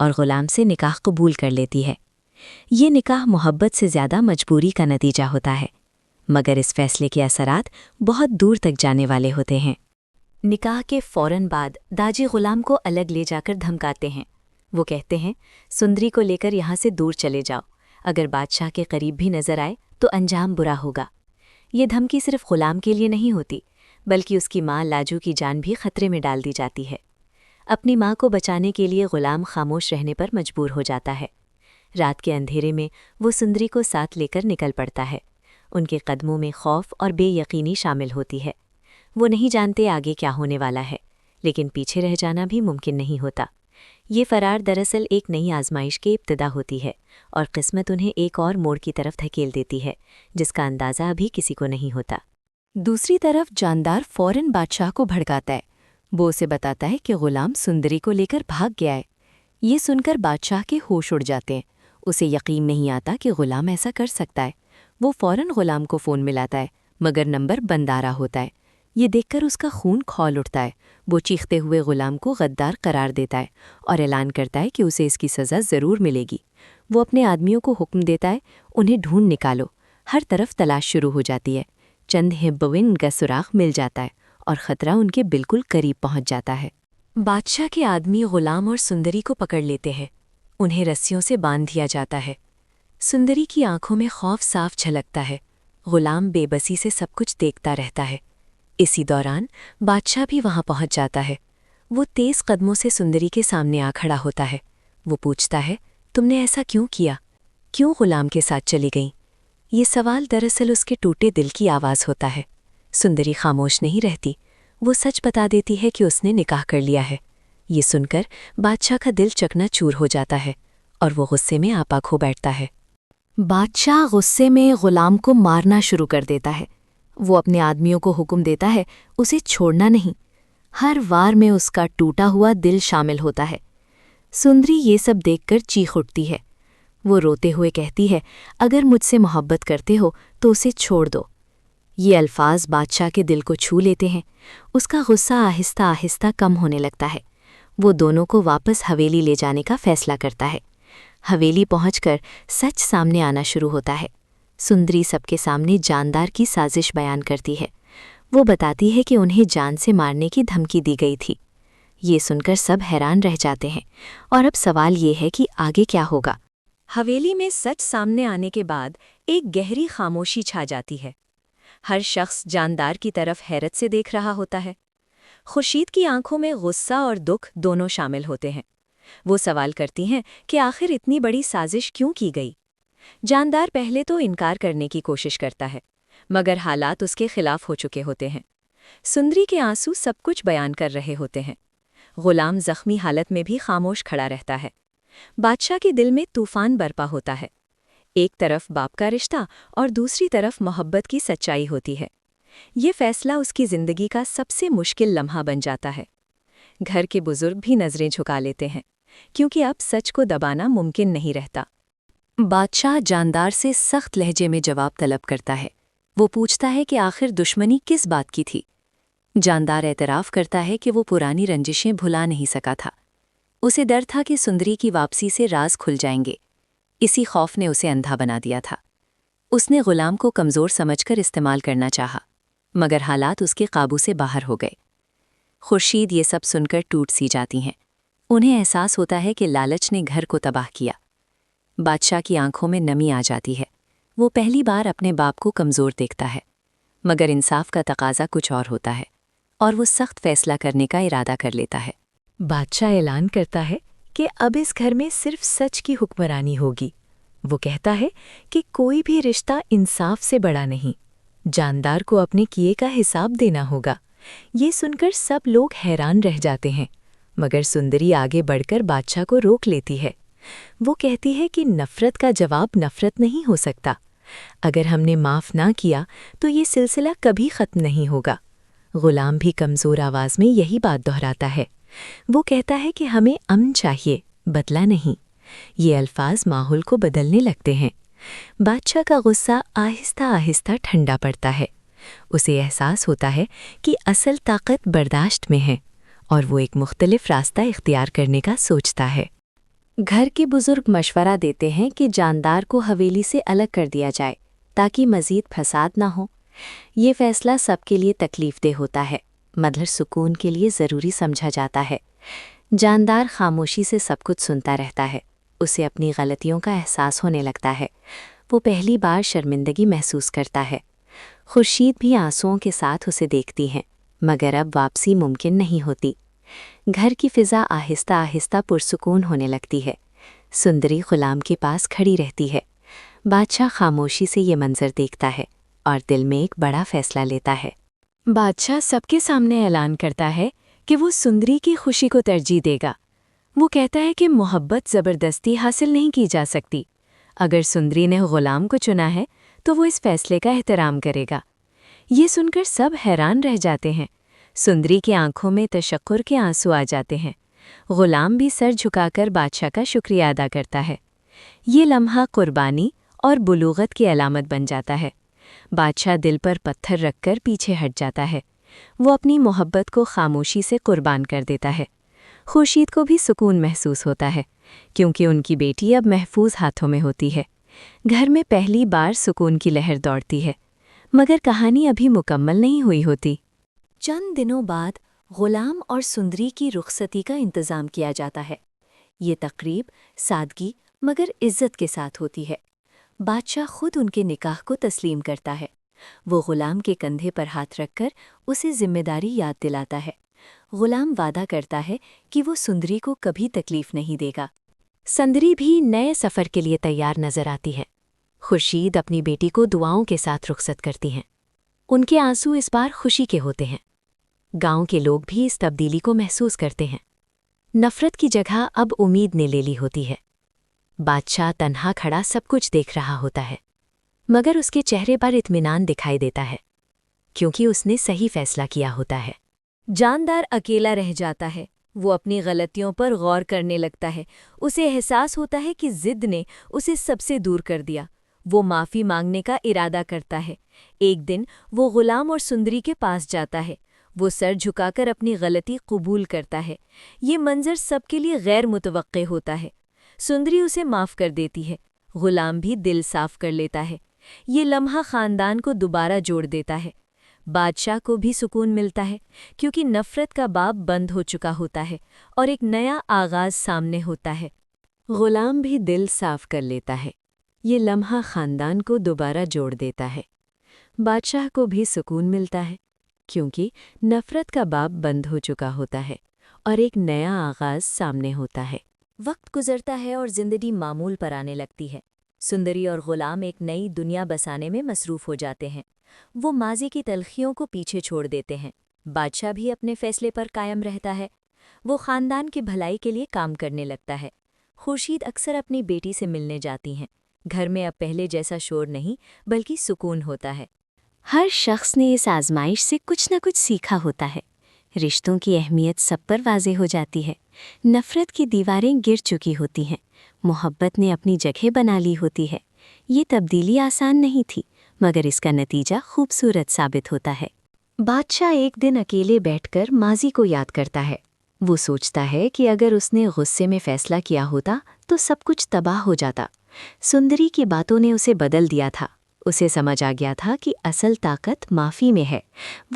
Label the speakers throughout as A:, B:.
A: اور غلام سے نکاح قبول کر لیتی ہے۔ یہ نکاح محبت سے زیادہ مجبوری کا نتیجہ ہوتا ہے، مگر اس فیصلے کے اثرات بہت دور تک جانے والے ہوتے ہیں۔ نکاح کے فوراً بعد داجی غلام کو الگ لے جا کر دھمکاتے ہیں۔ وہ کہتے ہیں، سندری کو لے کر یہاں سے دور چلے جاؤ، اگر بادشاہ کے قریب بھی نظر آئے تو انجام برا ہوگا۔ یہ دھمکی صرف غلام کے لیے نہیں ہوتی، بلکہ اس کی ماں لاجو کی جان بھی خطرے میں ڈال دی جاتی ہے۔ اپنی ماں کو بچانے کے لیے غلام خاموش رہنے پر مجبور ہو جاتا ہے۔ رات کے اندھیرے میں وہ سندری کو ساتھ لے کر نکل پڑتا ہے۔ ان کے قدموں میں خوف اور بے یقینی شامل ہوتی ہے۔ وہ نہیں جانتے آگے کیا ہونے والا ہے، لیکن پیچھے رہ جانا بھی ممکن نہیں ہوتا۔ یہ فرار دراصل ایک نئی آزمائش کی ابتدا ہوتی ہے، اور قسمت انہیں ایک اور موڑ کی طرف دھکیل دیتی ہے، جس کا اندازہ ابھی کسی کو نہیں ہوتا۔
B: دوسری طرف جاندار فوراً بادشاہ کو بھڑکاتا ہے۔ وہ اسے بتاتا ہے کہ غلام سندری کو لے کر بھاگ گیا ہے۔ یہ سن کر بادشاہ کے ہوش اڑ جاتے ہیں۔ اسے یقین نہیں آتا کہ غلام ایسا کر سکتا ہے۔ وہ فوراً غلام کو فون ملاتا ہے، مگر نمبر بند آ رہا ہوتا ہے۔ یہ دیکھ کر اس کا خون کھول اٹھتا ہے۔ وہ چیختے ہوئے غلام کو غدار قرار دیتا ہے اور اعلان کرتا ہے کہ اسے اس کی سزا ضرور ملے گی۔ وہ اپنے آدمیوں کو حکم دیتا ہے، انہیں ڈھونڈ نکالو۔ ہر طرف تلاش شروع ہو جاتی ہے۔ چند ہبوین کا سراغ مل جاتا ہے اور خطرہ ان کے بالکل قریب پہنچ جاتا ہے۔ بادشاہ کے آدمی غلام اور سندری کو پکڑ لیتے ہیں۔ انہیں رسیوں سے باندھ دیا جاتا ہے۔ سندری کی آنکھوں میں خوف صاف جھلکتا ہے۔ غلام بے بسی سے سب کچھ دیکھتا رہتا ہے۔ اسی دوران بادشاہ بھی وہاں پہنچ جاتا ہے۔ وہ تیز قدموں سے سندری کے سامنے آ کھڑا ہوتا ہے۔ وہ پوچھتا ہے، تم نے ایسا کیوں کیا؟ کیوں غلام کے ساتھ چلی گئیں؟ یہ سوال دراصل اس کے ٹوٹے دل کی آواز ہوتا ہے۔ سندری خاموش نہیں رہتی۔ وہ سچ بتا دیتی ہے کہ اس نے نکاح کر لیا ہے۔ یہ سن کر بادشاہ کا دل چکنا چور ہو جاتا ہے اور وہ غصے میں آپا کھو بیٹھتا ہے۔ بادشاہ غصے میں غلام کو مارنا شروع کر دیتا ہے۔ وہ اپنے آدمیوں کو حکم دیتا ہے اسے چھوڑنا نہیں۔ ہر وار میں اس کا ٹوٹا ہوا دل شامل ہوتا ہے۔ سندری یہ سب دیکھ کر چیخ اٹھتی ہے۔ وہ روتے ہوئے کہتی ہے، اگر مجھ سے محبت کرتے ہو تو اسے چھوڑ دو۔ یہ الفاظ بادشاہ کے دل کو چھو لیتے ہیں۔ اس کا غصہ آہستہ آہستہ کم ہونے لگتا ہے۔ وہ دونوں کو واپس حویلی لے جانے کا فیصلہ کرتا ہے۔ حویلی پہنچ کر سچ سامنے آنا شروع ہوتا ہے۔ سندری سب کے سامنے جاندار کی سازش بیان کرتی ہے۔ وہ بتاتی ہے کہ انہیں جان سے مارنے کی دھمکی دی گئی تھی۔ یہ سن کر سب حیران رہ جاتے ہیں، اور اب سوال یہ ہے کہ آگے کیا ہوگا؟ حویلی میں سچ سامنے آنے کے بعد ایک گہری خاموشی چھا جاتی ہے۔ ہر شخص جاندار کی طرف حیرت سے دیکھ رہا ہوتا ہے۔ خورشید کی آنکھوں میں غصہ اور دکھ دونوں شامل ہوتے ہیں۔ وہ سوال کرتی ہیں کہ آخر اتنی بڑی سازش کیوں کی گئی؟ جاندار پہلے تو انکار کرنے کی کوشش کرتا ہے، مگر حالات اس کے خلاف ہو چکے ہوتے ہیں۔ سندری کے آنسو سب کچھ بیان کر رہے ہوتے ہیں۔ غلام زخمی حالت میں بھی خاموش کھڑا رہتا ہے۔ بادشاہ کے دل میں طوفان برپا ہوتا ہے۔ ایک طرف باپ کا رشتہ اور دوسری طرف محبت کی سچائی ہوتی ہے۔ یہ فیصلہ اس کی زندگی کا سب سے مشکل لمحہ بن جاتا ہے۔ گھر کے بزرگ بھی نظریں جھکا لیتے ہیں، کیونکہ اب سچ کو دبانا ممکن نہیں رہتا۔ بادشاہ جاندار سے سخت لہجے میں جواب طلب کرتا ہے۔ وہ پوچھتا ہے کہ آخر دشمنی کس بات کی تھی؟ جاندار اعتراف کرتا ہے کہ وہ پرانی رنجشیں بھلا نہیں سکا تھا۔ اسے ڈر تھا کہ سندری کی واپسی سے راز کھل جائیں گے۔ اسی خوف نے اسے اندھا بنا دیا تھا۔ اس نے غلام کو کمزور سمجھ کر استعمال کرنا چاہا، مگر حالات اس کے قابو سے باہر ہو گئے۔ خورشید یہ سب سن کر ٹوٹ سی جاتی ہیں۔ انہیں احساس ہوتا ہے کہ لالچ نے گھر کو تباہ کیا۔ بادشاہ کی آنکھوں میں نمی آ جاتی ہے۔ وہ پہلی بار اپنے باپ کو کمزور دیکھتا ہے، مگر انصاف کا تقاضا کچھ اور ہوتا ہے، اور وہ سخت فیصلہ کرنے کا ارادہ کر لیتا ہے۔ بادشاہ اعلان کرتا ہے کہ اب اس گھر میں صرف سچ کی حکمرانی ہوگی۔ وہ کہتا ہے کہ کوئی بھی رشتہ انصاف سے بڑا نہیں۔ جاندار کو اپنے کیے کا حساب دینا ہوگا۔ یہ سن کر سب لوگ حیران رہ جاتے ہیں، مگر سندری آگے بڑھ کر بادشاہ کو روک لیتی ہے۔ وہ کہتی ہے کہ نفرت کا جواب نفرت نہیں ہو سکتا۔ اگر ہم نے معاف نہ کیا تو یہ سلسلہ کبھی ختم نہیں ہوگا۔ غلام بھی کمزور آواز میں یہی بات دہراتا ہے۔ وہ کہتا ہے کہ ہمیں امن چاہیے، بدلہ نہیں۔ یہ الفاظ ماحول کو بدلنے لگتے ہیں۔ بادشاہ کا غصہ آہستہ آہستہ ٹھنڈا پڑتا ہے۔ اسے احساس ہوتا ہے کہ اصل طاقت برداشت میں ہے، اور وہ ایک مختلف راستہ اختیار کرنے کا سوچتا ہے۔ گھر کے بزرگ مشورہ دیتے ہیں کہ جاندار کو حویلی سے الگ کر دیا جائے تاکہ مزید فساد نہ ہو۔ یہ فیصلہ سب کے لیے تکلیف دہ ہوتا ہے مگر سکون کے لیے ضروری سمجھا جاتا ہے۔ جاندار خاموشی سے سب کچھ سنتا رہتا ہے، اسے اپنی غلطیوں کا احساس ہونے لگتا ہے۔ وہ پہلی بار شرمندگی محسوس کرتا ہے۔ خورشید بھی آنسوؤں کے ساتھ اسے دیکھتی ہیں مگر اب واپسی ممکن نہیں ہوتی۔ گھر کی فضا آہستہ آہستہ پرسکون ہونے لگتی ہے۔ سندری غلام کے پاس کھڑی رہتی ہے۔ بادشاہ خاموشی سے یہ منظر دیکھتا ہے اور دل میں ایک بڑا فیصلہ لیتا ہے۔ بادشاہ سب کے سامنے اعلان کرتا ہے کہ وہ سندری کی خوشی کو ترجیح دے گا۔ وہ کہتا ہے کہ محبت زبردستی حاصل نہیں کی جا سکتی۔ اگر سندری نے غلام کو چنا ہے تو وہ اس فیصلے کا احترام کرے گا۔ یہ سن کر سب حیران رہ جاتے ہیں۔ سندری کی آنکھوں میں تشکر کے آنسو آ جاتے ہیں۔ غلام بھی سر جھکا کر بادشاہ کا شکریہ ادا کرتا ہے۔ یہ لمحہ قربانی اور بلوغت کی علامت بن جاتا ہے۔ بادشاہ دل پر پتھر رکھ کر پیچھے ہٹ جاتا ہے۔ وہ اپنی محبت کو خاموشی سے قربان کر دیتا ہے۔ خورشید کو بھی سکون محسوس ہوتا ہے کیونکہ ان کی بیٹی اب محفوظ ہاتھوں میں ہوتی ہے۔ گھر میں پہلی بار سکون کی لہر دوڑتی ہے مگر کہانی ابھی مکمل نہیں ہوئی ہوتی۔
A: چند دنوں بعد غلام اور سندری کی رخصتی کا انتظام کیا جاتا ہے۔ یہ تقریب سادگی مگر عزت کے ساتھ ہوتی ہے۔ بادشاہ خود ان کے نکاح کو تسلیم کرتا ہے۔ وہ غلام کے کندھے پر ہاتھ رکھ کر اسے ذمہ داری یاد دلاتا ہے۔ غلام وعدہ کرتا ہے کہ وہ سندری کو کبھی تکلیف نہیں دے گا۔
B: سندری بھی نئے سفر کے لیے تیار نظر آتی ہے۔ خورشید اپنی بیٹی کو دعاؤں کے ساتھ رخصت کرتی ہیں۔ ان کے آنسو اس بار خوشی کے ہوتے ہیں۔ گاؤں کے لوگ بھی اس تبدیلی کو محسوس کرتے ہیں۔ نفرت کی جگہ اب امید نے لے لی ہوتی ہے۔ بادشاہ تنہا کھڑا سب کچھ دیکھ رہا ہوتا ہے مگر اس کے چہرے پر اطمینان دکھائی دیتا ہے کیونکہ اس نے صحیح فیصلہ کیا ہوتا ہے۔
A: جاندار اکیلا رہ جاتا ہے۔ وہ اپنی غلطیوں پر غور کرنے لگتا ہے۔ اسے احساس ہوتا ہے کہ ضد نے اسے سب سے دور کر دیا۔ وہ معافی مانگنے کا ارادہ کرتا ہے۔ ایک دن وہ غلام اور سندری کے پاس جاتا ہے۔ وہ سر جھکا کر اپنی غلطی قبول کرتا ہے۔ یہ منظر سب کے لیے غیر متوقع ہوتا ہے۔ سندری اسے معاف کر دیتی ہے۔ غلام بھی دل صاف کر لیتا ہے۔ یہ لمحہ خاندان کو دوبارہ جوڑ دیتا ہے۔ بادشاہ کو بھی سکون ملتا ہے کیونکہ نفرت کا باب بند ہو چکا ہوتا ہے اور ایک نیا آغاز سامنے ہوتا ہے۔
B: غلام بھی دل صاف کر لیتا ہے۔ یہ لمحہ خاندان کو دوبارہ جوڑ دیتا ہے۔ بادشاہ کو بھی سکون ملتا ہے کیونکہ نفرت کا باب بند ہو چکا ہوتا ہے اور ایک نیا آغاز سامنے ہوتا ہے۔
A: وقت گزرتا ہے اور زندگی معمول پر آنے لگتی ہے۔ سندری اور غلام ایک نئی دنیا بسانے میں مصروف ہو جاتے ہیں۔ وہ ماضی کی تلخیوں کو پیچھے چھوڑ دیتے ہیں۔ بادشاہ بھی اپنے فیصلے پر قائم رہتا ہے۔ وہ خاندان کی بھلائی کے لیے کام کرنے لگتا ہے۔ خورشید اکثر اپنی بیٹی سے ملنے جاتی ہیں۔ گھر میں اب پہلے جیسا شور نہیں بلکہ سکون ہوتا ہے۔
B: ہر شخص نے اس آزمائش سے کچھ نہ کچھ سیکھا ہوتا ہے۔ رشتوں کی اہمیت سب پر واضح ہو جاتی ہے۔ نفرت کی دیواریں گر چکی ہوتی ہیں۔ محبت نے اپنی جگہ بنا لی ہوتی ہے۔ یہ تبدیلی آسان نہیں تھی مگر اس کا نتیجہ خوبصورت ثابت ہوتا ہے۔ بادشاہ ایک دن اکیلے بیٹھ کر ماضی کو یاد کرتا ہے۔ وہ سوچتا ہے کہ اگر اس نے غصے میں فیصلہ کیا ہوتا تو سب کچھ تباہ ہو جاتا۔ سندری کی باتوں نے اسے بدل دیا تھا۔ اسے سمجھ آ گیا تھا کہ اصل طاقت معافی میں ہے۔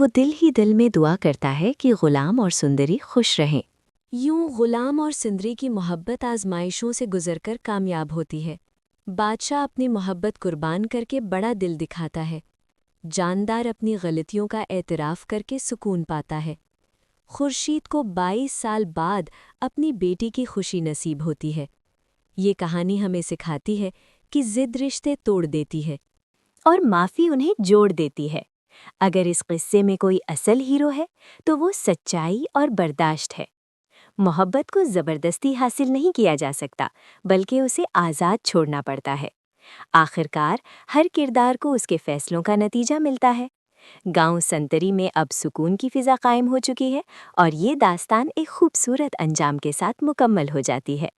B: وہ دل ہی دل میں دعا کرتا ہے کہ غلام اور سندری خوش رہیں۔ یوں غلام اور سندری کی محبت آزمائشوں سے گزر کر کامیاب ہوتی ہے۔ بادشاہ اپنی محبت قربان کر کے بڑا دل دکھاتا ہے۔ جاندار اپنی غلطیوں کا اعتراف کر کے سکون پاتا ہے۔ خورشید کو 22 سال بعد اپنی بیٹی کی خوشی نصیب ہوتی ہے۔ یہ کہانی ہمیں سکھاتی ہے کہ ضد رشتے توڑ دیتی ہے
A: اور معافی انہیں جوڑ دیتی ہے۔ اگر اس قصے میں کوئی اصل ہیرو ہے تو وہ سچائی اور برداشت ہے۔ محبت کو زبردستی حاصل نہیں کیا جا سکتا بلکہ اسے آزاد چھوڑنا پڑتا ہے۔ آخرکار ہر کردار کو اس کے فیصلوں کا نتیجہ ملتا ہے۔ گاؤں سنتری میں اب سکون کی فضا قائم ہو چکی ہے اور یہ داستان ایک خوبصورت انجام کے ساتھ مکمل ہو جاتی ہے۔